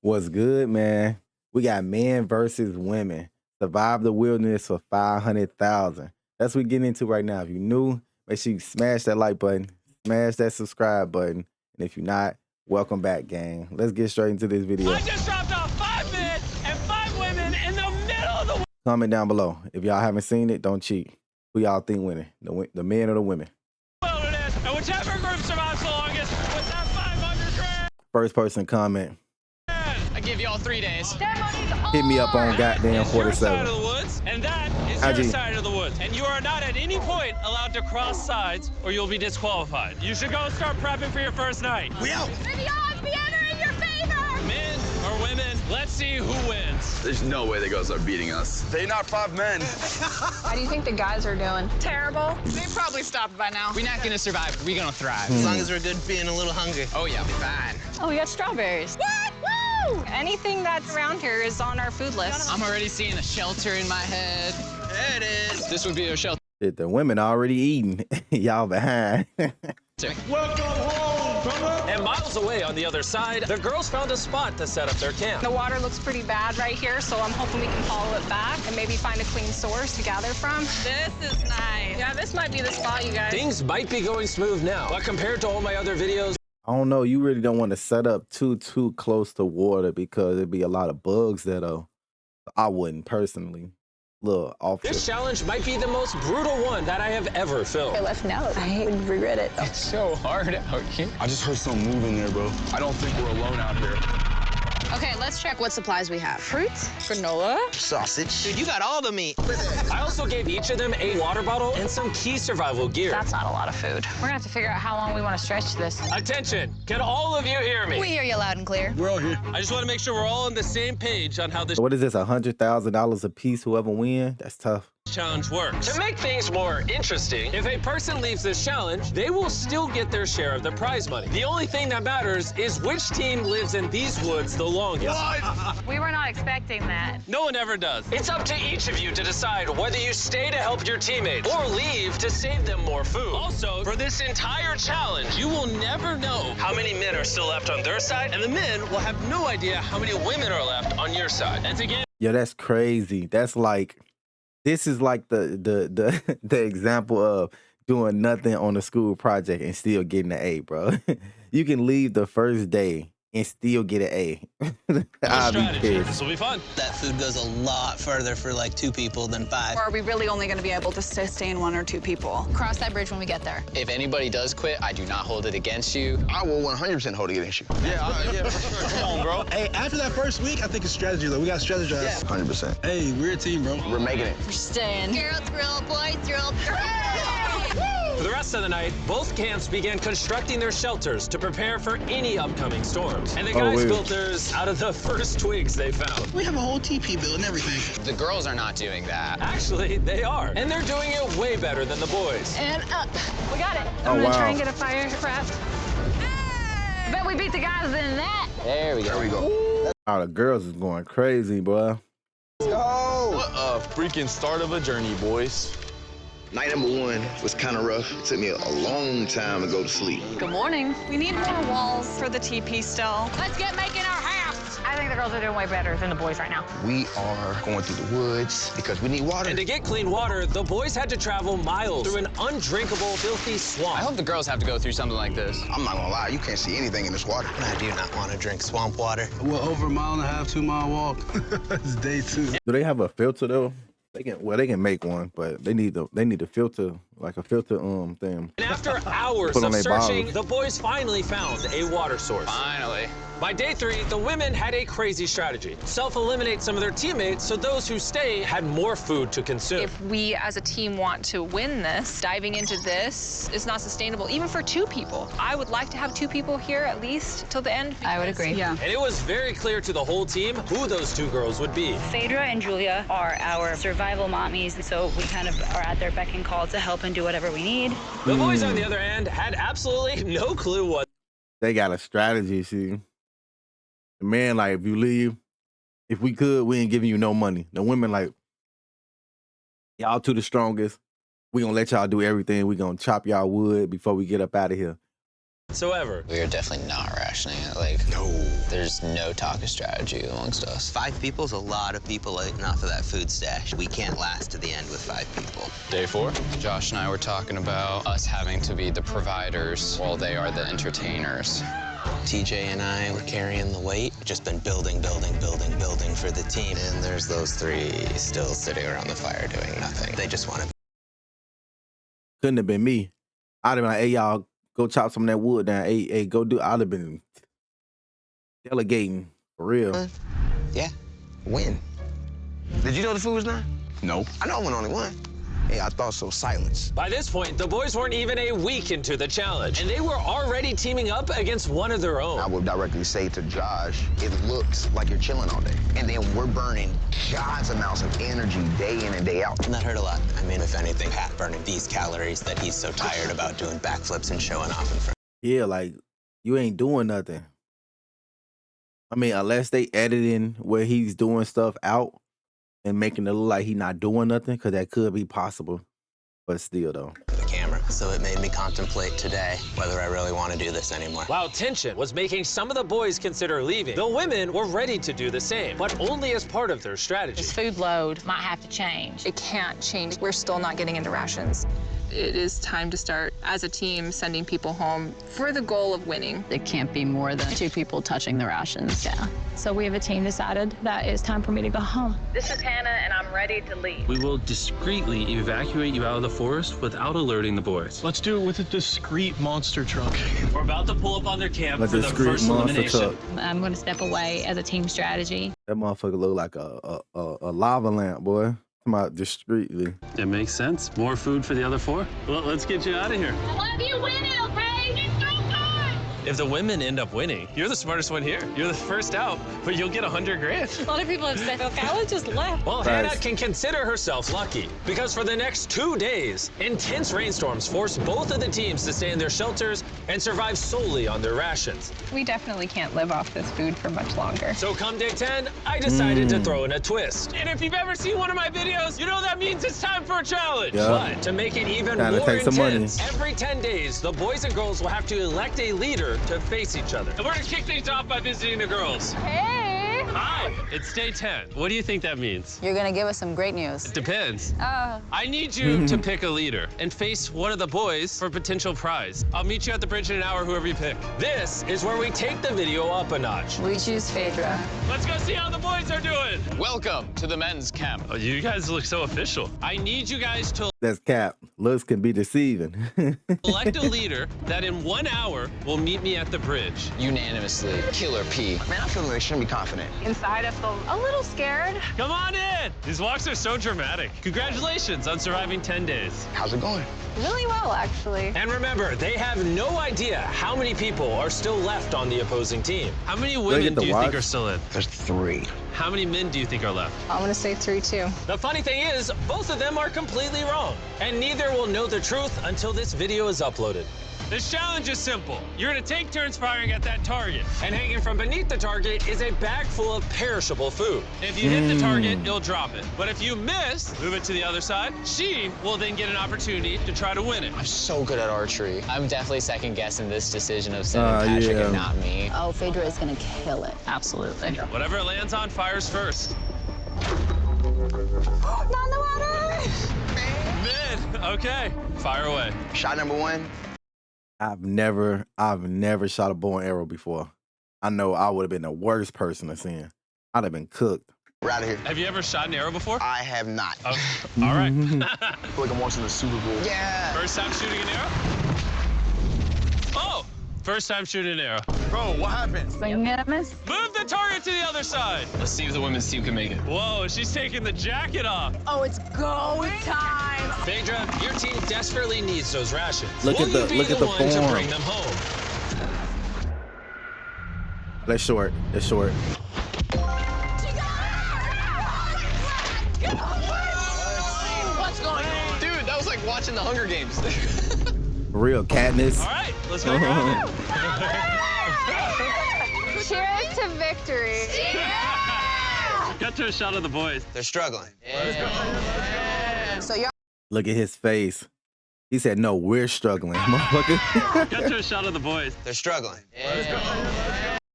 What's good, man? We got men versus women. Survive the wilderness for 500,000. That's what we're getting into right now. If you're new, make sure you smash that like button, smash that subscribe button. And if you're not, welcome back, gang. Let's get straight into this video. I just dropped off 5 men and 5 women in the middle of the Comment down below. If y'all haven't seen it, don't cheat. Who y'all think winning? The men or the women? wilderness, and whichever group survives the longest with that 500 grand. First person comment. I give y'all 3 days. Hit me up on goddamn Your side 47. of the woods, and that is your side of the woods. And you are not at any point allowed to cross sides, or you'll be disqualified. You should go start prepping for your first night. We out. May the odds be ever in your favor! Men or women, let's see who wins. There's no way the girls are beating us. They not 5 men. How do you think the guys are doing? Terrible. They probably stopped by now. We're not gonna survive. We're gonna thrive. As long as we're good being a little hungry. Oh yeah, we're fine. Oh, we got strawberries. What? Woo! Anything that's around here is on our food list. I'm already seeing a shelter in my head. There it is. This would be a shelter. Shit, the women already eating. Y'all behind. And miles away on the other side, the girls found a spot to set up their camp. The water looks pretty bad right here, so I'm hoping we can follow it back and maybe find a clean source to gather from. This is nice. Yeah, this might be the spot, you guys. Things might be going smooth now, but compared to all my other videos, I don't know. You really don't want to set up too close to water because it'd be a lot of bugs there, though. I wouldn't personally. Look, off this challenge might be the most brutal one that I have ever filmed. Left now. I regret it. It's so hard out here. I just heard something moving there, bro. I don't think we're alone out here. Okay, let's check what supplies we have. Fruit, granola. Sausage. Dude, you got all the meat. I also gave each of them a water bottle and some key survival gear. That's not a lot of food. We're gonna have to figure out how long we want to stretch this. Attention, can all of you hear me? We hear you loud and clear. We're all here. I just want to make sure we're all on the same page on how this What is this? $100,000 a piece? Whoever win? That's tough. challenge works. To make things more interesting, if a person leaves this challenge, they will still get their share of the prize money. The only thing that matters is which team lives in these woods the longest. We were not expecting that. No one ever does. It's up to each of you to decide whether you stay to help your teammates or leave to save them more food. Also, for this entire challenge, you will never know how many men are still left on their side, and the men will have no idea how many women are left on your side. And to get Yeah, that's crazy. That's like, this is like the example of doing nothing on a school project and still getting an A, bro. You can leave the first day and still get an A. I'll be strategy, pissed. this will be fun. That food goes a lot further for like 2 people than 5. Or are we really only going to be able to sustain 1 or 2 people? Cross that bridge when we get there. If anybody does quit, I do not hold it against you. I will 100% hold it against you. Yeah, for sure. Come on, bro. Hey, after that first week, I think it's strategy, though. We got to strategize. 100%. Hey, we're a team, bro. We're making it. We're staying. Girls rule, boys rule. For the rest of the night, both camps began constructing their shelters to prepare for any upcoming storms. And the guys wait. built theirs out of the first twigs they found. We have a whole TP build and everything. The girls are not doing that. Actually, they are. And they're doing it way better than the boys. And up. We got it. Oh, I'm gonna wow. try and get a fire craft. Bet we beat the guys in that. There we go. There we go. Oh, the girls is going crazy, bro. Let's go. What a freaking start of a journey, boys. Night number 1 was kind of rough. It took me a long time to go to sleep. Good morning. We need more walls for the TP still. Let's get making our house. I think the girls are doing way better than the boys right now. We are going through the woods because we need water. And to get clean water, the boys had to travel miles through an undrinkable, filthy swamp. I hope the girls have to go through something like this. I'm not gonna lie, you can't see anything in this water. I do not want to drink swamp water. We're over a 1.5 2-mile walk. It's day 2. Do they have a filter though? They can make one, but they need a filter, like a filter thing. And after hours Put on of their searching, bottles. the boys finally found a water source. Finally. By day 3, the women had a crazy strategy. Self-eliminate some of their teammates so those who stay had more food to consume. If we as a team want to win this, diving into this is not sustainable, even for 2 people. I would like to have 2 people here at least till the end. I would agree. Yeah. And it was very clear to the whole team who those 2 girls would be. Phaedra and Julia are our survival mommies, so we kind of are at their beck and call to help and do whatever we need. The boys, on the other hand, had absolutely no clue what. They got a strategy, see. The man, like, if you leave, if we could, we ain't giving you no money. The women, like, y'all 2 the strongest. We gonna let y'all do everything. We gonna chop y'all wood before we get up out of here. whatsoever. We are definitely not rationing it. Like, no. There's no talk of strategy amongst us. 5 people's a lot of people eating off of that food stash. We can't last to the end with 5 people. Day 4, Josh and I were talking about us having to be the providers while they are the entertainers. TJ and I were carrying the weight. Just been building for the team. And there's those 3 still sitting around the fire doing nothing. They just want to. Couldn't have been me. I'd have been like, hey, y'all, go chop some of that wood down. Hey, go do it. I'd have been delegating for real. Yeah, win. Did you know the food was done? Nope. I know I went only one. Hey, I thought so. Silence. By this point, the boys weren't even a week into the challenge, and they were already teaming up against one of their own. I would directly say to Josh, it looks like you're chilling all day. And then we're burning God's amounts of energy day in and day out. And that hurt a lot. I mean, if anything, Pat burning these calories that he's so tired about doing backflips and showing off in front. Yeah, like, you ain't doing nothing. I mean, unless they editing where he's doing stuff out and making it look like he's not doing nothing, because that could be possible. But still, though. The camera. So it made me contemplate today whether I really want to do this anymore. While tension was making some of the boys consider leaving, the women were ready to do the same, but only as part of their strategy. This food load might have to change. It can't change. We're still not getting into rations. It is time to start, as a team, sending people home for the goal of winning. It can't be more than 2 people touching the rations. Yeah. So we have a team decided that it's time for me to go home. This is Hannah, and I'm ready to leave. We will discreetly evacuate you out of the forest without alerting the boys. Let's do it with a discreet monster truck. We're about to pull up on their camp Like for the discreet first monster elimination. truck. I'm going to step away as a team strategy. That motherfucker look like a lava lamp, boy. Come out discreetly. It makes sense. More food for the other 4? Well, let's get you out of here. I love you winning, okay? It's so fun! If the women end up winning, you're the smartest one here. You're the first out, but you'll get 100 grand. A lot of people have said, okay, I just left. Well, Hannah can consider herself lucky, because for the next 2 days, intense rainstorms forced both of the teams to stay in their shelters and survive solely on their rations. We definitely can't live off this food for much longer. So come day 10, I decided to throw in a twist. And if you've ever seen one of my videos, you know that means it's time for a challenge. Yeah. But to make it even Time to more take some money. intense, every 10 days, the boys and girls will have to elect a leader to face each other. And we're gonna kick things off by visiting the girls. Hey! Hi, it's day 10. What do you think that means? You're going to give us some great news. Depends. I need you to pick a leader and face one of the boys for a potential prize. I'll meet you at the bridge in an hour, whoever you pick. This is where we take the video up a notch. We choose Phaedra. Let's go see how the boys are doing. Welcome to the men's camp. Oh, you guys look so official. I need you guys to That's cap. Looks can be deceiving. elect a leader that in 1 hour will meet me at the bridge. Unanimously, Killer P. Man, I feel extremely confident. Inside, I feel a little scared. Come on in. These walks are so dramatic. Congratulations on surviving 10 days. How's it going? Really well, actually. And remember, they have no idea how many people are still left on the opposing team. How many women get do to you watch? think are still in? There's 3. How many men do you think are left? I'm gonna say 3, too. The funny thing is, both of them are completely wrong, and neither will know the truth until this video is uploaded. This challenge is simple. You're gonna take turns firing at that target, and hanging from beneath the target is a bag full of perishable food. If you hit the target, you'll drop it. But if you miss, move it to the other side. She will then get an opportunity to try to win it. I'm so good at archery. I'm definitely second guessing this decision of sending Patrick yeah. and not me. Oh, Phaedra is going to kill it. Absolutely. Whatever it lands on fires first. Not in the water! Mid. Okay, fire away. Shot number 1. I've never shot a bow and arrow before. I know I would have been the worst person to send. I'd have been cooked. We're out of here. Have you ever shot an arrow before? I have not. Oh, all right. I feel like I'm watching the Super Bowl. Yeah. First time shooting an arrow? Oh, first time shooting an arrow. Bro, what happened? Swing and a miss. Move the target to the other side. Let's see if the women's team can make it. Whoa, she's taking the jacket off. Oh, it's go time! Phaedra, your team desperately needs those rations. Look Will at the- you be look at the one to form. bring them home? That's short. That's short. What's going on? Dude, that was like watching the Hunger Games. Real Katniss. All right, let's go grab it. Cheers to victory. Got to a shot of the boys. They're struggling. So y'all Look at his face. He said, no, we're struggling, motherfucker. Get to a shot of the boys. They're struggling.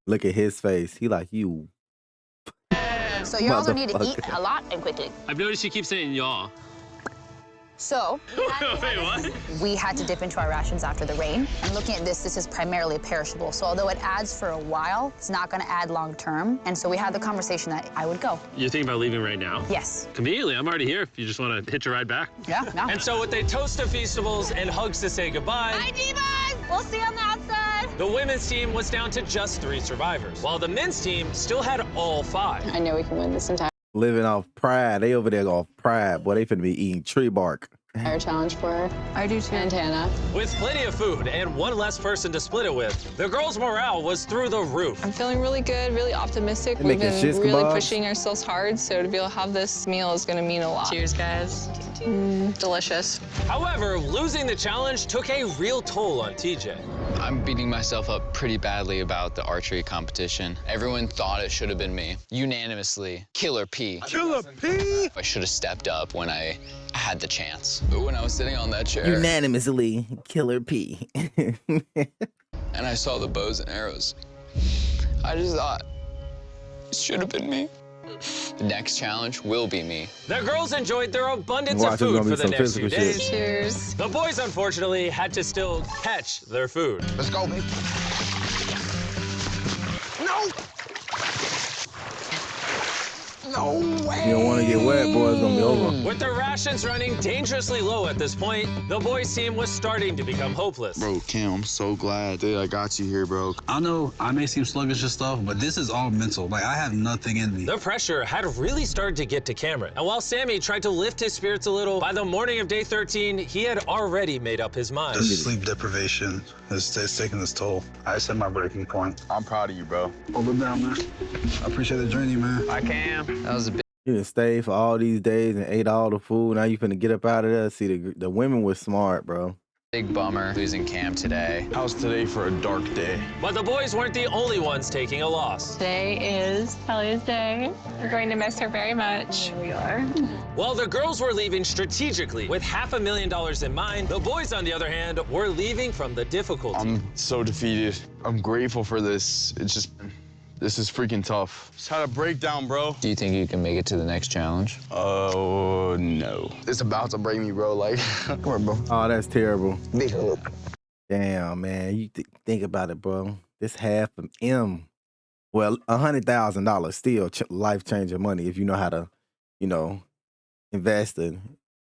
Look at his face. He like, you. So you also need to eat a lot and quickly. I've noticed you keep saying y'all. So Wait, what? we had to dip into our rations after the rain. And looking at this is primarily perishable. So although it adds for a while, it's not going to add long term. And so we had the conversation that I would go. You're thinking about leaving right now? Yes. Conveniently, I'm already here if you just want to hitch a ride back. Yeah, no. And so with a toast to Feastables and hugs to say goodbye, Bye, Divas! We'll see you on the outside. the women's team was down to just 3 survivors, while the men's team still had all 5. I know we can win this entire Living off pride. They over there off pride. Boy, they finna be eating tree bark. challenge for her. I do too. And Hannah. With plenty of food and one less person to split it with, the girls' morale was through the roof. I'm feeling really good, really optimistic. They're We've making been shish really kebabs. pushing ourselves hard, so to be able to have this meal is going to mean a lot. Cheers, guys. Delicious. However, losing the challenge took a real toll on TJ. I'm beating myself up pretty badly about the archery competition. Everyone thought it should have been me. Unanimously, Killer P. Killer P? I should have stepped up when I had the chance. But when I was sitting on that chair Unanimously, Killer P. and I saw the bows and arrows, I just thought, it should have been me. The next challenge will be me. The girls enjoyed their abundance Watch, of there's food gonna for be the some next few physical days. shit. Cheers. The boys, unfortunately, had to still catch their food. Let's go, baby. No! No way! You don't want to get wet, boy. It's gonna be over. With their rations running dangerously low at this point, the boys' team was starting to become hopeless. Bro, Cam, I'm so glad that I got you here, bro. I know I may seem sluggish and stuff, but this is all mental. Like, I have nothing in me. The pressure had really started to get to Cameron. And while Sammy tried to lift his spirits a little, by the morning of day 13, he had already made up his mind. The sleep deprivation is taking its toll. I set my breaking point. I'm proud of you, bro. Hold it down, man. I appreciate the journey, man. I can. That was a big You done stayed for all these days and ate all the food. Now you finna get up out of there. See, the women were smart, bro. bummer losing Cam today. How's today for a dark day? But the boys weren't the only ones taking a loss. Today is Kelly's day. We're going to miss her very much. Here we are. While the girls were leaving strategically with $500,000 in mind, the boys, on the other hand, were leaving from the difficulty. I'm so defeated. I'm grateful for this. This is freaking tough. Just had a breakdown, bro. Do you think you can make it to the next challenge? Oh, no. It's about to break me, bro. Like, Come on, bro. Oh, that's terrible. Big hug. Damn, man. You think about it, bro. This half of M. Well, $100,000 still life-changing money if you know how to, invest and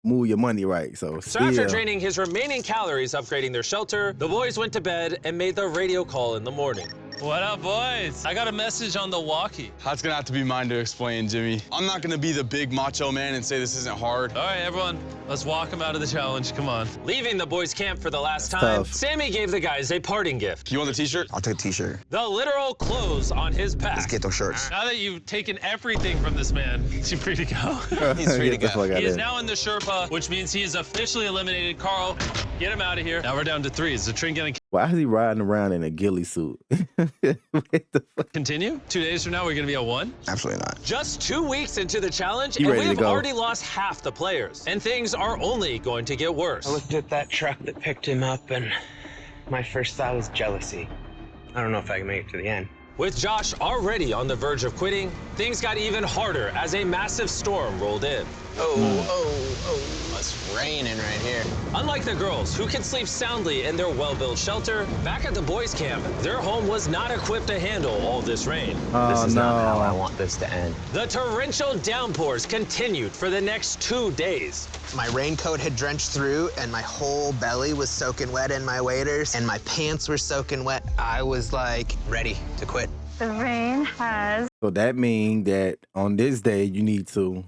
move your money right. So after draining his remaining calories upgrading their shelter, the boys went to bed and made the radio call in the morning. What up, boys? I got a message on the walkie. that's gonna have to be mine to explain, Jimmy. I'm not gonna be the big macho man and say this isn't hard. All right, everyone, let's walk him out of the challenge. Come on. Leaving the boys' camp for the last That's time, tough. Sammy gave the guys a parting gift. You want the t-shirt? I'll take a t-shirt. The literal clothes on his back. Let's get those shirts. Now that you've taken everything from this man, is he free to go? He's free to Get the go. fuck out He is of here. now in the Sherpa, which means he is officially eliminated. Carl, get him out of here. Now we're down to 3. Is the train gonna Why is he riding around in a ghillie suit? What the fuck? continue? 2 days from now, we're gonna be at 1? Absolutely not. Just 2 weeks into the challenge, You and ready to we've go? already lost half the players. And things are only going to get worse. I looked at that truck that picked him up, and my first thought was jealousy. I don't know if I can make it to the end. With Josh already on the verge of quitting, things got even harder as a massive storm rolled in. Oh, it's raining right here. Unlike the girls, who can sleep soundly in their well-built shelter, back at the boys' camp, their home was not equipped to handle all this rain. Oh, This is not how I no. want this to end. The torrential downpours continued for the next 2 days. My raincoat had drenched through, and my whole belly was soaking wet in my waders, and my pants were soaking wet. I was like ready to quit. The rain has So that means that on this day, you need to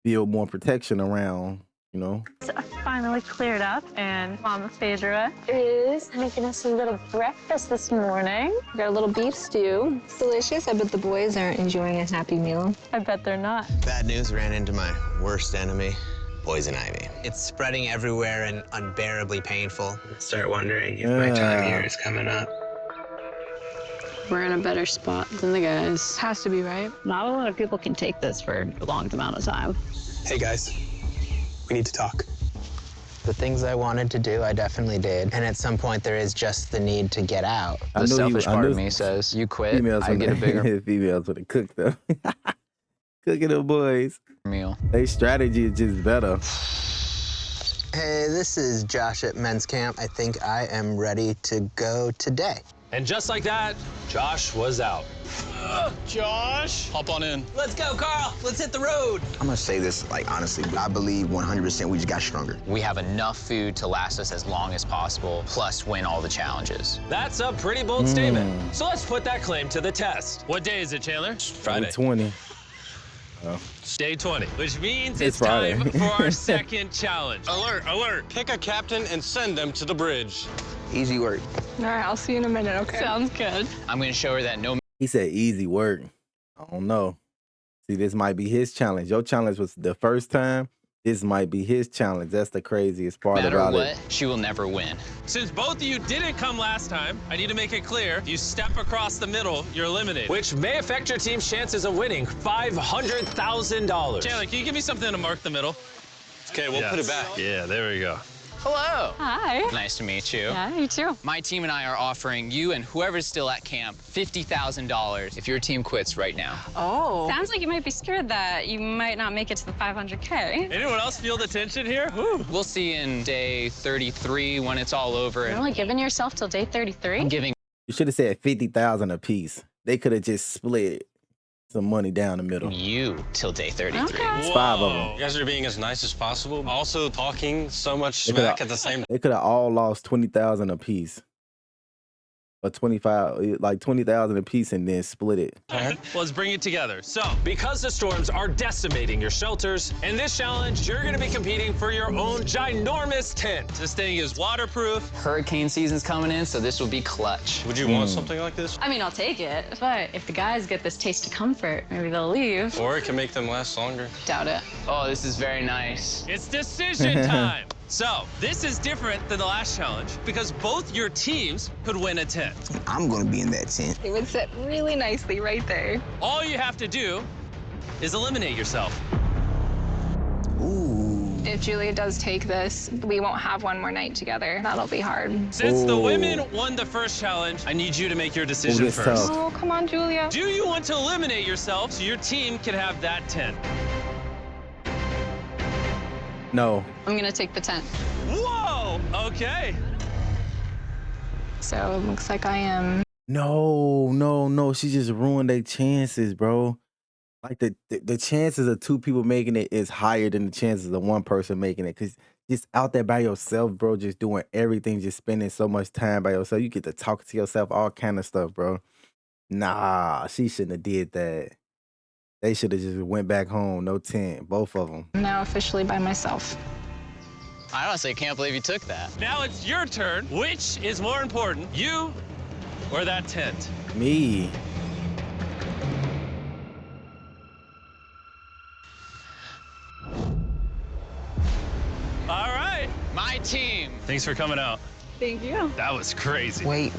build more protection around, finally cleared up, and Mama Phaedra is making us a little breakfast this morning. We got a little beef stew. It's delicious. I bet the boys are enjoying a happy meal. I bet they're not. Bad news, ran into my worst enemy, poison ivy. It's spreading everywhere and unbearably painful. I start wondering if my time here is coming up. We're in a better spot than the guys. Has to be, right? Not a lot of people can take this for a long amount of time. Hey, guys. We need to talk. The things I wanted to do, I definitely did. And at some point, there is just the need to get out. The selfish part of me says, you quit, I get a bigger females when they cook them. Cooking them boys. meal. Their strategy is just better. Hey, this is Josh at men's camp. I think I am ready to go today. And just like that, Josh was out. Josh! Hop on in. Let's go, Carl. Let's hit the road. I'm gonna say this, like, honestly, I believe 100% we just got stronger. We have enough food to last us as long as possible, plus win all the challenges. That's a pretty bold statement. So let's put that claim to the test. What day is it, Chandler? Friday. 20. Day 20, which means It's it's time Friday. for our second challenge. Alert, alert. Pick a captain and send them to the bridge. Easy work. All right, I'll see you in a minute, okay? Sounds good. I'm gonna show her that no He said easy work. I don't know. See, this might be his challenge. Your challenge was the first time. This might be his challenge. That's the craziest part matter about what, it. she will never win. Since both of you didn't come last time, I need to make it clear, you step across the middle, you're eliminated. Which may affect your team's chances of winning $500,000. Chandler, can you give me something to mark the middle? Okay, we'll put it back. Yeah, there we go. Hello. Hi. Nice to meet you. Yeah, you too. My team and I are offering you and whoever's still at camp $50,000 if your team quits right now. Oh. Sounds like you might be scared that you might not make it to the 500K. Anyone else feel the tension here? Woo. We'll see you in day 33 when it's all over. You're only giving yourself till day 33? I'm giving You should have said 50,000 a piece. They could have just split some money down the middle. you till day 33. Okay. It's 5 of them. You guys are being as nice as possible. Also talking so much They coulda- smack at the same time. They could have all lost 20,000 a piece. Or 25, like 20,000 a piece, and then split it. Well, let's bring it together. So, Because the storms are decimating your shelters, in this challenge, you're gonna be competing for your own ginormous tent. this thing is waterproof. Hurricane season's coming in, so this will be clutch. Would you want something like this? I mean, I'll take it. But if the guys get this taste of comfort, maybe they'll leave. Or it can make them last longer. Doubt it. Oh, this is very nice. It's decision time. So, this is different than the last challenge because both your teams could win a tent. I'm gonna be in that tent. It would sit really nicely right there. All you have to do is eliminate yourself. Ooh. If Julia does take this, we won't have one more night together. That'll be hard. Since the Ooh. women won the first challenge, I need you to make your decision this first. tough. Oh, come on, Julia. Do you want to eliminate yourself so your team can have that tent? No. I'm gonna take the tent. Whoa! Okay. So it looks like I am. No. She just ruined their chances, bro. Like the chances of 2 people making it is higher than the chances of 1 person making it. Cause just out there by yourself, bro, just doing everything, just spending so much time by yourself. You get to talk to yourself, all kind of stuff, bro. Nah, she shouldn't have did that. They should have just went back home, no tent, both of them. I'm now officially by myself. I honestly can't believe you took that. Now it's your turn. Which is more important, you or that tent? Me. All right. My team. Thanks for coming out. Thank you. That was crazy. Wait.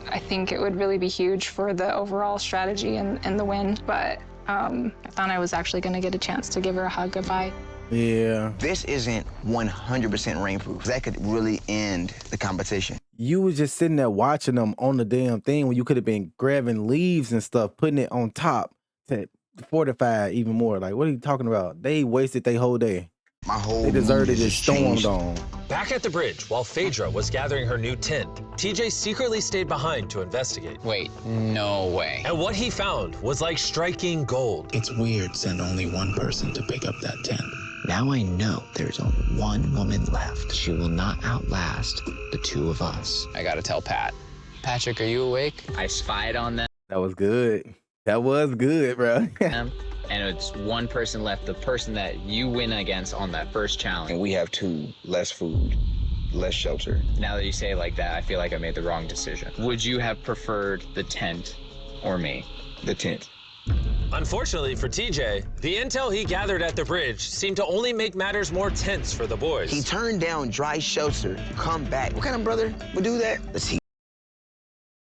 I think it would really be huge for the overall strategy and the win, but I thought I was actually going to get a chance to give her a hug goodbye. Yeah. This isn't 100% rainproof. That could really end the competition. You was just sitting there watching them on the damn thing when you could have been grabbing leaves and stuff, putting it on top to fortify even more. Like, what are you talking about? They wasted their whole day. My whole They deserved it mood just just stormed changed. on. Back at the bridge, while Phaedra was gathering her new tent, TJ secretly stayed behind to investigate. Wait, no way. And what he found was like striking gold. It's weird send only 1 person to pick up that tent. Now I know there's only 1 woman left. She will not outlast the 2 of us. I gotta tell Pat. Patrick, are you awake? I spied on them. That was good. That was good, bro. And it's 1 person left, the person that you win against on that first challenge. And we have 2 less food, less shelter. Now that you say it like that, I feel like I made the wrong decision. Would you have preferred the tent or me? The tent. Unfortunately for TJ, the intel he gathered at the bridge seemed to only make matters more tense for the boys. He turned down dry shelter to come back. What kind of brother would do that? Let's see.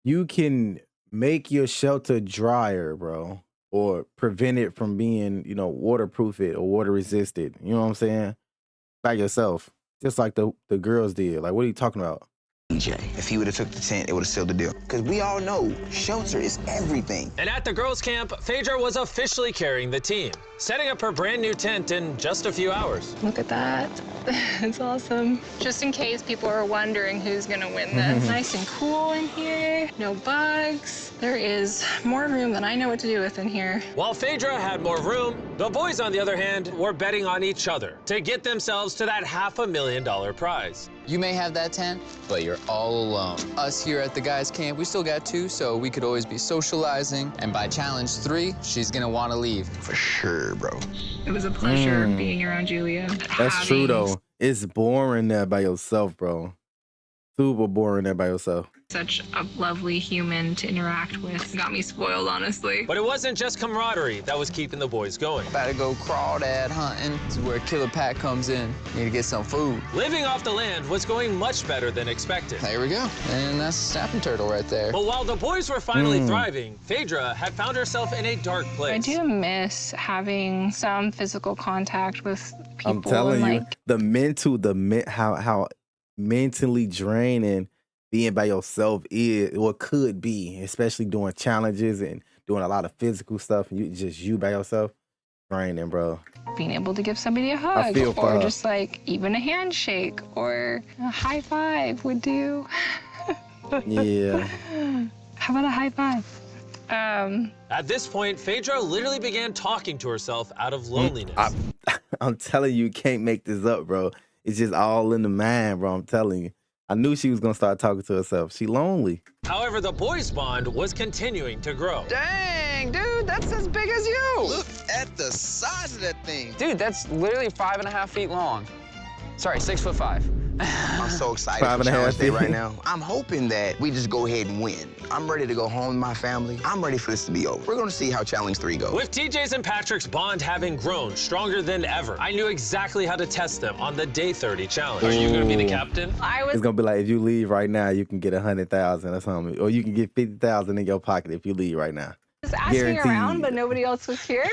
You can make your shelter drier, bro, or prevent it from being, waterproof it or water resistant. You know what I'm saying? by yourself, just like the girls did. Like, what are you talking about? DJ. If he would have took the tent, it would have sealed the deal. Because we all know shelter is everything. And at the girls' camp, Phaedra was officially carrying the team, setting up her brand new tent in just a few hours. Look at that. It's awesome. Just in case people are wondering who's gonna win this. Nice and cool in here, no bugs. There is more room than I know what to do with in here. While Phaedra had more room, the boys, on the other hand, were betting on each other to get themselves to that $500,000 prize. You may have that tent, but you're all alone. Us here at the guys' camp, we still got 2, so we could always be socializing. And by challenge 3, she's gonna want to leave. For sure, bro. It was a pleasure being around Julia. That's true, though. It's boring there by yourself, bro. Super boring there by yourself. Such a lovely human to interact with. Got me spoiled, honestly. But it wasn't just camaraderie that was keeping the boys going. About to go crawdad hunting. This is where Killer Pat comes in. Need to get some food. Living off the land was going much better than expected. There we go. And that's a snapping turtle right there. But while the boys were finally thriving, Phaedra had found herself in a dark place. I do miss having some physical contact with people. I'm telling you, how mentally draining being by yourself is, or could be, especially doing challenges and doing a lot of physical stuff, and you by yourself, draining, bro. Being able to give somebody a hug, or just like even a handshake or a high five would do. Yeah. How about a high five? At this point, Phaedra literally began talking to herself out of loneliness. I'm telling you, you can't make this up, bro. It's just all in the mind, bro. I'm telling you. I knew she was gonna start talking to herself. She lonely. However, the boys' bond was continuing to grow. Dang, dude, that's as big as you. Look at the size of that thing. Dude, that's literally 5.5 feet long. Sorry, 6'5". I'm so excited for Challenge Day right now. I'm hoping that we just go ahead and win. I'm ready to go home to my family. I'm ready for this to be over. We're gonna see how Challenge 3 goes. With TJ's and Patrick's bond having grown stronger than ever, I knew exactly how to test them on the Day 30 challenge. Are you gonna be the captain? It's gonna be like, if you leave right now, you can get 100,000 or something, or you can get 50,000 in your pocket if you leave right now. Just asking around, but nobody else was here.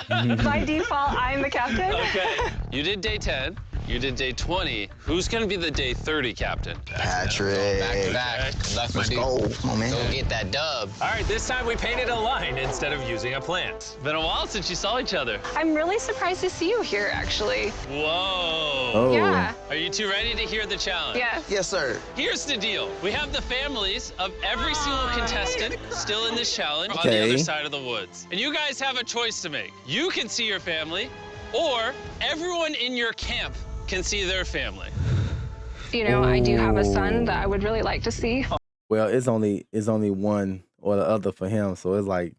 By default, I'm the captain. Okay. You did Day 10. You did Day 20. Who's gonna be the Day 30 captain? Patrick. Back to back. Let's go. Oh, man. Go get that dub. All right, this time we painted a line instead of using a plant. Been a while since you saw each other. I'm really surprised to see you here, actually. Whoa. Oh. Yeah. Are you two ready to hear the challenge? Yes. Yes, sir. Here's the deal. We have the families of every single contestant still in this challenge on the Okay. other side of the woods. And you guys have a choice to make. You can see your family, or everyone in your camp can see their family. You know, I do have a son that I would really like to see. Well, it's only one or the other for him, so it's like,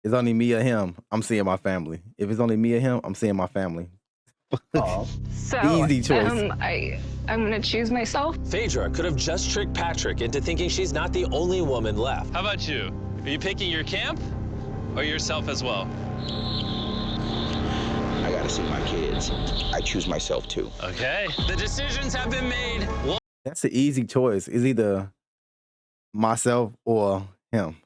it's only me or him. I'm seeing my family. If it's only me or him, I'm seeing my family. So, easy choice. I'm gonna choose myself. Phaedra could have just tricked Patrick into thinking she's not the only woman left. How about you? Are you picking your camp or yourself as well? I gotta see my kids. I choose myself too. Okay. The decisions have been made. That's an easy choice. It's either myself or him.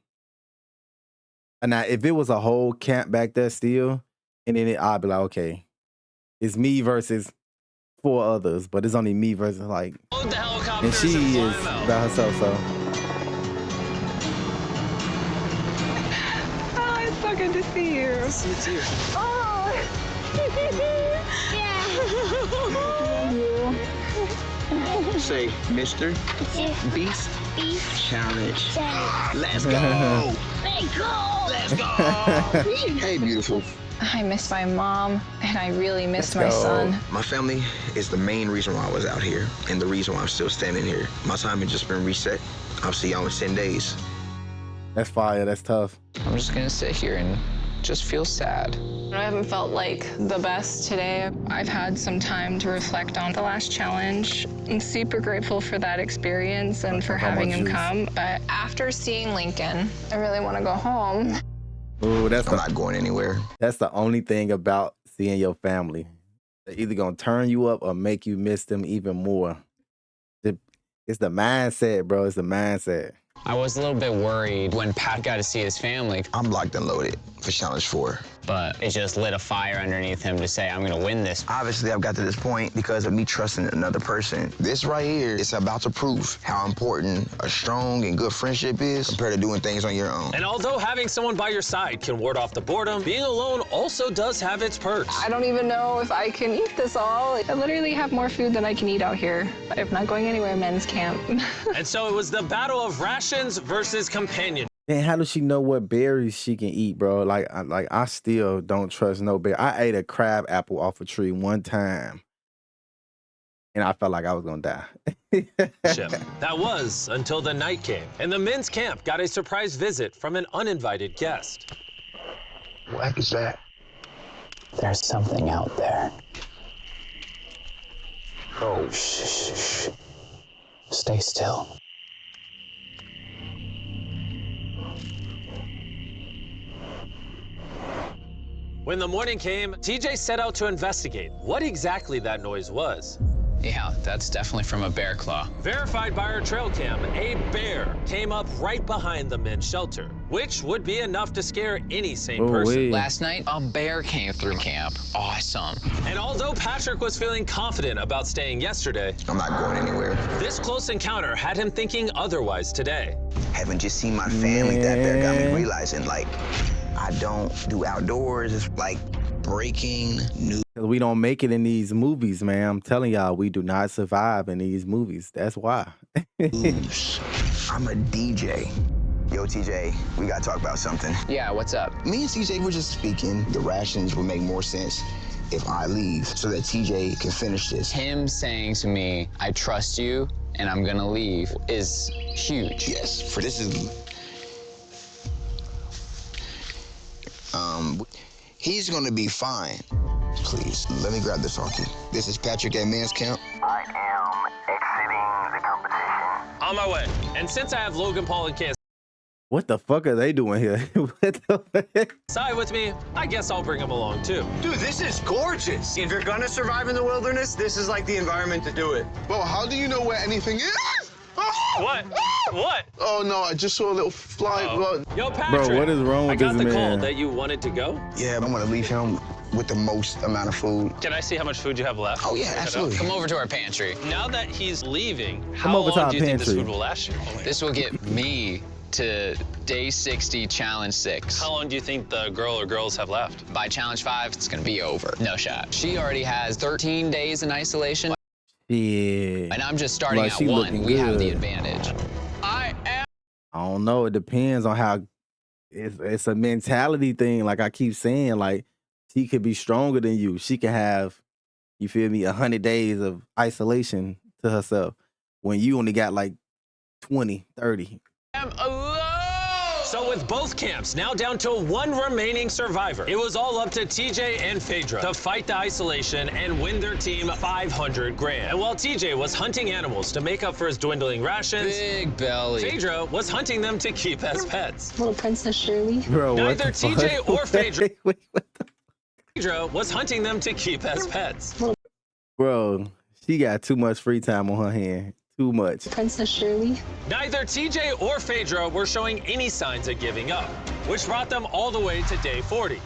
And now, if it was a whole camp back there still, and then I'd be like, okay, it's me versus 4 others, but it's only me versus like, Load the and helicopters she and fly is them out. by herself, so. Oh, it's so good to see you. See you too. Oh. Say, Mr. Beast Challenge. Let's go. Let's go. Hey, beautiful. I miss my mom, and I really miss my son. My family is the main reason why I was out here, and the reason why I'm still standing here. My time has just been reset. I'll see y'all in 10 days. That's fire. That's tough. I'm just gonna sit here and just feel sad. I haven't felt like the best today. I've had some time to reflect on the last challenge. I'm super grateful for that experience and for having him come. But after seeing Lincoln, I really want to go home. Ooh, I'm not going anywhere. That's the only thing about seeing your family. They're either gonna turn you up or make you miss them even more. It's the mindset, bro. It's the mindset. I was a little bit worried when Pat got to see his family. I'm locked and loaded for Challenge 4. but it just lit a fire underneath him to say, I'm gonna win this. Obviously, I've got to this point because of me trusting another person. This right here is about to prove how important a strong and good friendship is compared to doing things on your own. And although having someone by your side can ward off the boredom, being alone also does have its perks. I don't even know if I can eat this all. I literally have more food than I can eat out here. I'm not going anywhere, men's camp. And so it was the battle of rations versus companion. And how does she know what berries she can eat, bro? Like I still don't trust no berry. I ate a crab apple off a tree one time, and I felt like I was gonna die. That was until the night came, and the men's camp got a surprise visit from an uninvited guest. What is that? There's something out there. Oh, Shh. Stay still. When the morning came, TJ set out to investigate what exactly that noise was. Yeah, that's definitely from a bear claw. Verified by our trail cam, a bear came up right behind the men's shelter, which would be enough to scare any sane person. Last night, a bear came through camp. Awesome. And although Patrick was feeling confident about staying yesterday, I'm not going anywhere. This close encounter had him thinking otherwise today. Having just seen my family that there got me realizing, like, I don't do outdoors. It's like breaking news. We don't make it in these movies, man. I'm telling y'all, we do not survive in these movies. That's why. I'm a DJ. Yo, TJ, we gotta talk about something. Yeah, what's up? Me and TJ were just speaking. The rations would make more sense if I leave so that TJ can finish this. Him saying to me, I trust you and I'm gonna leave is huge. Yes, for this is... he's gonna be fine. Please, let me grab this talkie. This is Patrick at Men's Camp. I am exiting the competition. On my way. And since I have Logan Paul and KS What the fuck are they doing here? What the fuck? side with me, I guess I'll bring him along too. Dude, this is gorgeous. If you're gonna survive in the wilderness, this is like the environment to do it. Bro, how do you know where anything is? What? What? Oh no, I just saw a little fly. Yo, Patrick. Bro, what is wrong with I got this the call man? that you wanted to go. Yeah, I'm gonna leave him with the most amount of food. Can I see how much food you have left? Oh yeah, absolutely. Come over to our pantry. Now that he's leaving, Come how over to long our do you think this pantry. food will last you? This will get me to day 60, challenge 6. How long do you think the girl or girls have left? By challenge 5, it's gonna be over. No shot. She already has 13 days in isolation. Yeah. And I'm just starting Like, at she 1. looking We have the good. advantage. I don't know. It depends on how. It's a mentality thing. Like I keep saying, like she could be stronger than you. She could have, you feel me, 100 days of isolation to herself when you only got like 20, 30. am alone! So with both camps now down to one remaining survivor, it was all up to TJ and Phaedra to fight the isolation and win their team 500 grand. And while TJ was hunting animals to make up for his dwindling rations, big belly. Phaedra was hunting them to keep as pets. Little Princess Shirley. Bro, what Neither the TJ fuck? or Phaedra Wait, what the- Phaedra was hunting them to keep as pets. Bro, she got too much free time on her hand. Too much. Princess Shirley. Neither TJ or Phaedra were showing any signs of giving up, which brought them all the way to day 40,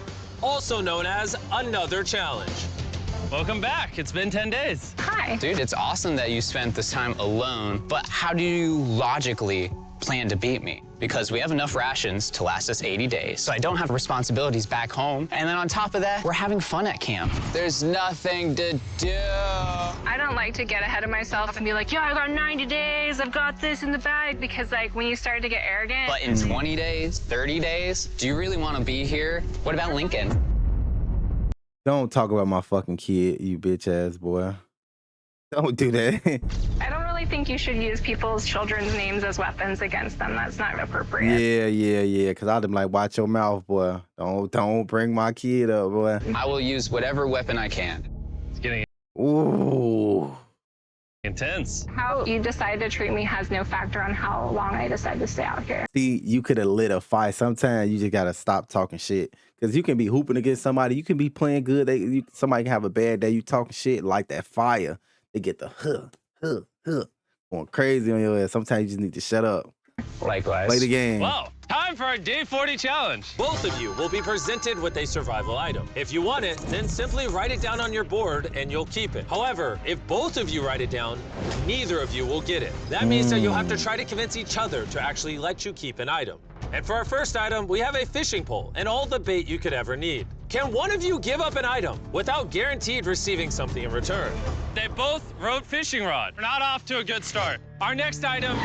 also known as another challenge. Welcome back. It's been 10 days. Hi. Dude, it's awesome that you spent this time alone, but how do you logically plan to beat me? Because we have enough rations to last us 80 days, so I don't have responsibilities back home. And then on top of that, we're having fun at camp. There's nothing to do. I don't like to get ahead of myself and be like, yeah, I got 90 days. I've got this in the bag. Because like when you start to get arrogant. But in 20 days, 30 days, do you really want to be here? What about Lincoln? Don't talk about my fucking kid, you bitch ass boy. Don't do that. I don't really think you should use people's children's names as weapons against them. That's not appropriate. Yeah. Cause I'd be like, watch your mouth, boy. Don't bring my kid up, boy. I will use whatever weapon I can. It's getting Ooh. intense. How you decide to treat me has no factor on how long I decide to stay out here. See, you could have lit a fight. Sometimes you just gotta stop talking shit. Cause you can be hooping against somebody. You can be playing good. Somebody can have a bad day. You talking shit like that fire. They get the going crazy on your ass. Sometimes you just need to shut up. Likewise. Play the game. Wow, Time for our day 40 challenge. Both of you will be presented with a survival item. If you want it, then simply write it down on your board and you'll keep it. However, if both of you write it down, neither of you will get it. That means that you'll have to try to convince each other to actually let you keep an item. And for our first item, we have a fishing pole and all the bait you could ever need. Can one of you give up an item without guaranteed receiving something in return? They both wrote fishing rod. We're not off to a good start. Our next item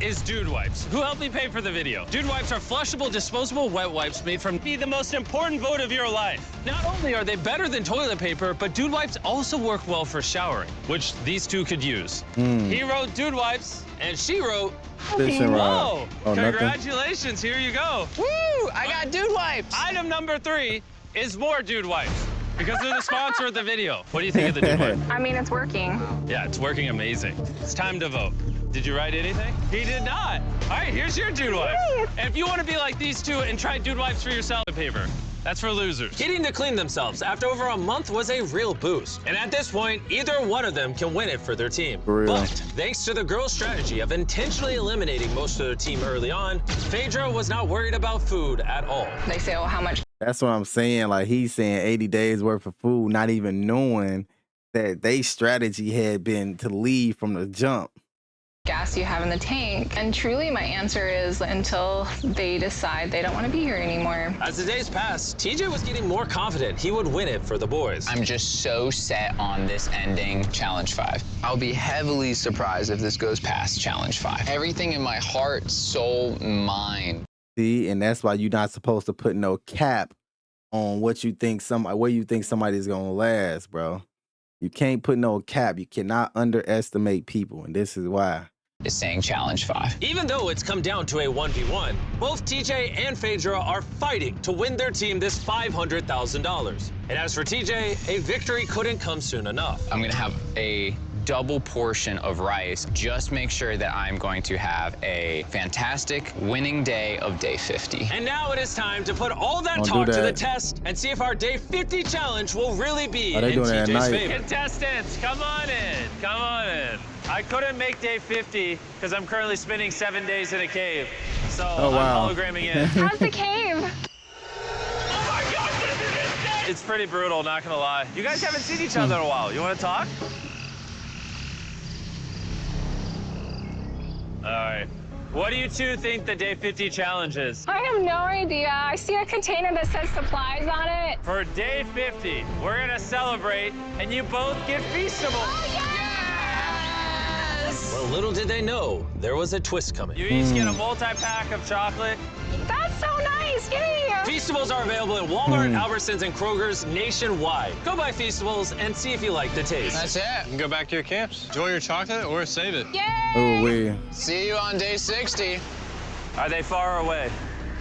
is dude wipes. Who helped me pay for the video? Dude wipes are flushable, disposable wet wipes made from the most important vote of your life. Not only are they better than toilet paper, but dude wipes also work well for showering, which these two could use. He wrote dude wipes, and she wrote fishing rod. whoa! Oh, Congratulations, here you go. Woo! I got dude wipes. Item number 3 is more dude wipes. Because they're the sponsor of the video. What do you think of the dude wipe? I mean, it's working. Yeah, it's working amazing. It's time to vote. Did you write anything? He did not. All right, here's your dude wipe. And if you want to be like these two and try dude wipes for yourself, paper. That's for losers. Getting to clean themselves after over a month was a real boost. And at this point, either one of them can win it for their team. But thanks to the girls' strategy of intentionally eliminating most of their team early on, Phaedra was not worried about food at all. They say, oh, how much? That's what I'm saying. Like, he's saying 80 days worth of food, not even knowing that their strategy had been to leave from the jump. Gas you have in the tank. And truly my answer is until they decide they don't want to be here anymore. As the days passed, TJ was getting more confident he would win it for the boys. I'm just so set on this ending Challenge 5. I'll be heavily surprised if this goes past Challenge 5. Everything in my heart, soul, mind. See, and that's why you're not supposed to put no cap on what you think where you think somebody's gonna last, bro. You can't put no cap. You cannot underestimate people, and this is why. Is saying Challenge 5. Even though it's come down to a 1v1, both TJ and Phaedra are fighting to win their team this $500,000. And as for TJ, a victory couldn't come soon enough. I'm gonna have a double portion of rice. Just make sure that I'm going to have a fantastic winning day of day 50. And now it is time to put all that talk to the test and see if our day 50 challenge will really be in TJ's favor. Contestants, come on in, come on in. I couldn't make day 50 because I'm currently spending 7 days in a cave. So I'm hologramming in. How's the cave? Oh my God, what is this? It's pretty brutal, not gonna lie. You guys haven't seen each other in a while. You wanna talk? All right. What do you two think the day 50 challenge is? I have no idea. I see a container that says supplies on it. For day 50, we're gonna celebrate, and you both get Feastables. Oh, yes! Well, little did they know, there was a twist coming. You each get a multi-pack of chocolate. That's so nice, yay! Feastables are available in Walmart, Albertsons, and Kroger's nationwide. Go buy Feastables and see if you like the taste. That's it. You can go back to your camps. Enjoy your chocolate or save it. Yay! Oh, wait. See you on day 60. Are they far away?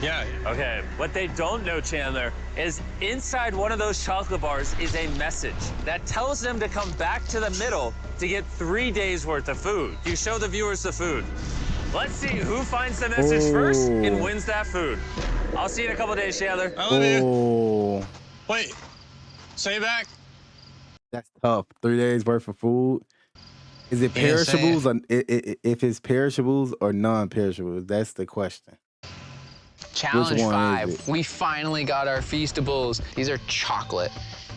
Yeah. Okay. What they don't know, Chandler, is inside one of those chocolate bars is a message that tells them to come back to the middle to get 3 days worth of food. You show the viewers the food. Let's see who finds the message first and wins that food. I'll see you in a couple days, Chandler. I love you. Wait. Say back. That's tough. 3 days worth of food. Is it perishables? Or, if it's perishables or non-perishables, that's the question. Challenge 5. We finally got our Feastables. These are chocolate.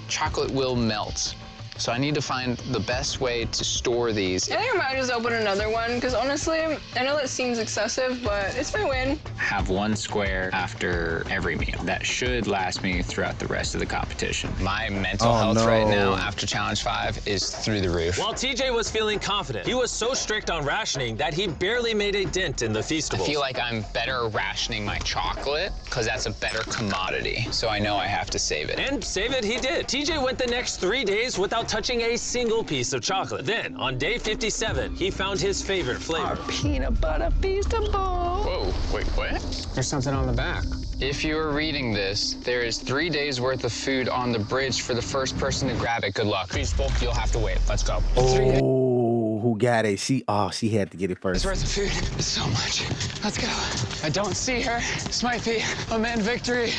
Chocolate will melt. So I need to find the best way to store these. I think I might just open another one, because honestly, I know that seems excessive, but it's my win. Have 1 square after every meal. That should last me throughout the rest of the competition. My mental health right now after Challenge 5 is through the roof. While TJ was feeling confident, he was so strict on rationing that he barely made a dent in the Feastables. I feel like I'm better rationing my chocolate, because that's a better commodity. So I know I have to save it. And save it he did. TJ went the next 3 days without touching a single piece of chocolate. Then, on day 57, he found his favorite flavor. Our peanut butter Feastable. Whoa, wait, what? There's something on the back. If you are reading this, there is 3 days worth of food on the bridge for the first person to grab it. Good luck. Feastable, you'll have to wait. Let's go. Oh, who got it? She had to get it first. It's worth of food. It's so much. Let's go. I don't see her. This might be a man victory.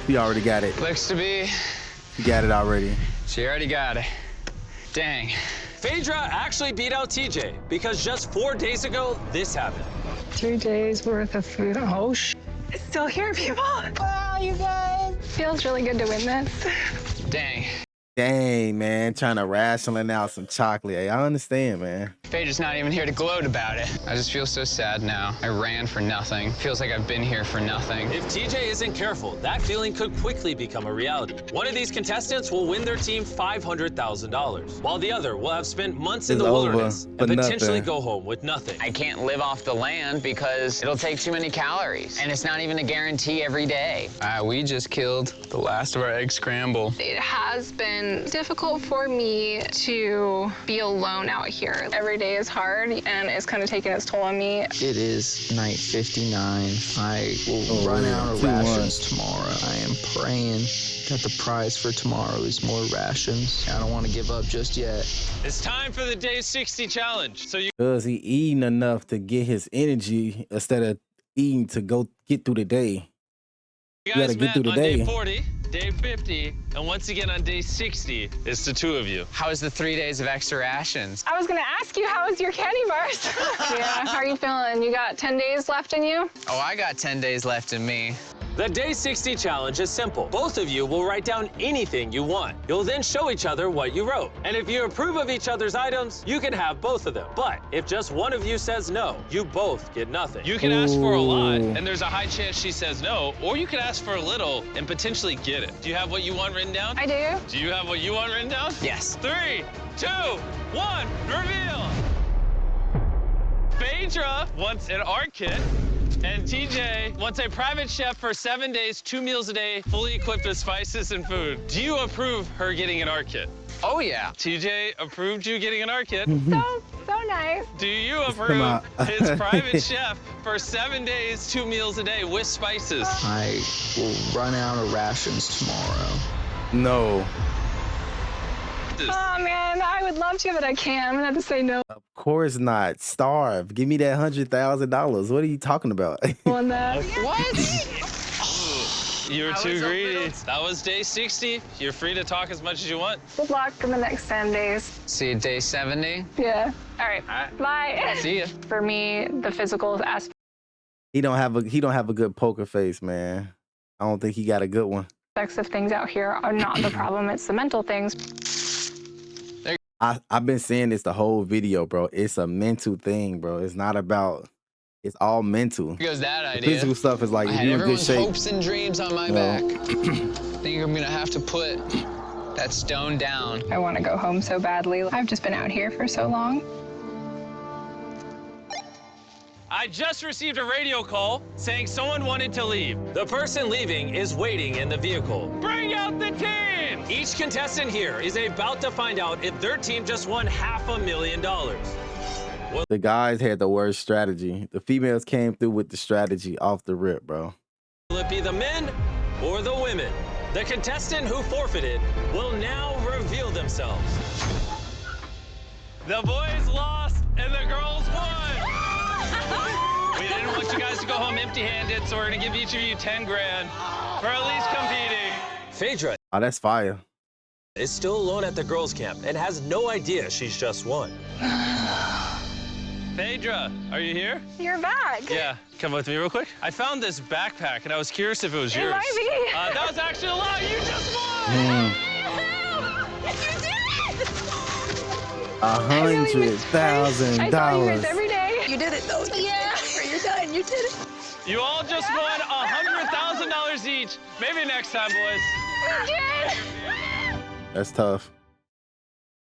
She already got it. Looks to be. She got it already. She already got it. Dang. Phaedra actually beat out TJ because just 4 days ago, this happened. 3 days worth of food. Oh, Still here, people. Wow, you guys. Feels really good to win this. Dang. Dang, man, trying to ration out some chocolate. Hey, I understand, man. Phaedra's not even here to gloat about it. I just feel so sad now. I ran for nothing. Feels like I've been here for nothing. If TJ isn't careful, that feeling could quickly become a reality. One of these contestants will win their team $500,000, while the other will have spent months in the wilderness and potentially go home with nothing. I can't live off the land because it'll take too many calories, and it's not even a guarantee every day. We just killed the last of our egg scramble. It has been difficult for me to be alone out here. Every day is hard, and it's kind of taking its toll on me. It is night 59. I will run out of rations tomorrow. I am praying that the prize for tomorrow is more rations. I don't want to give up just yet. It's time for the day 60 challenge. So you Because he eating enough to get his energy instead of eating to go get through the day. You gotta guys get met through the on day. day 40, day 50, and once again on day 60, it's the two of you. How was the 3 days of extra rations? I was gonna ask you, how was your candy bars? Yeah, how are you feeling? You got 10 days left in you? Oh, I got 10 days left in me. The Day 60 challenge is simple. Both of you will write down anything you want. You'll then show each other what you wrote. And if you approve of each other's items, you can have both of them. But if just one of you says no, you both get nothing. You can ask for a lot, and there's a high chance she says no, or you can ask for a little and potentially get it. Do you have what you want written down? I do. Do you have what you want written down? Yes. 3, 2, 1, reveal! Phaedra wants an art kit, and TJ wants a private chef for 7 days, 2 meals a day, fully equipped with spices and food. Do you approve her getting an art kit? Oh, yeah. TJ approved you getting an art kit. So nice. Do you approve his private chef for 7 days, 2 meals a day with spices? I will run out of rations tomorrow. No. Oh man, I would love to, but I can't. I'm gonna have to say no Of course not. Starve. Give me that $100,000. What are you talking about? on that. What? You were too greedy. That was day 60. You're free to talk as much as you want. Good luck in the next 10 days. See you day 70. Yeah. All right. Bye. See ya. For me, the physical aspect He don't have a good poker face, man. I don't think he got a good one. of things out here are not the problem. It's the mental things. I've been saying this the whole video, bro. It's a mental thing, bro. It's not about. It's all mental. Here goes that The idea. physical stuff is like I if had you're in good everyone's shape. hopes and dreams on my back. Think I'm gonna have to put that stone down. I want to go home so badly. I've just been out here for so long. I just received a radio call saying someone wanted to leave. The person leaving is waiting in the vehicle. Bring out the team! Each contestant here is about to find out if their team just won $500,000. The guys had the worst strategy. The females came through with the strategy off the rip, bro. Will it be the men or the women? The contestant who forfeited will now reveal themselves. The boys lost and the girls won. We didn't want you guys to go home empty-handed, so we're gonna give each of you 10 grand for at least competing. Phaedra Oh, that's fire. is still alone at the girls' camp and has no idea she's just won. Phaedra, are you here? You're back. Yeah, come with me real quick. I found this backpack and I was curious if it was yours. It might be. That was actually a lie. You just won. $100,000. I saw you guys every day. You did it though. Yeah. You're done. You did it. You all just won $100,000 each. Maybe next time, boys. That's tough.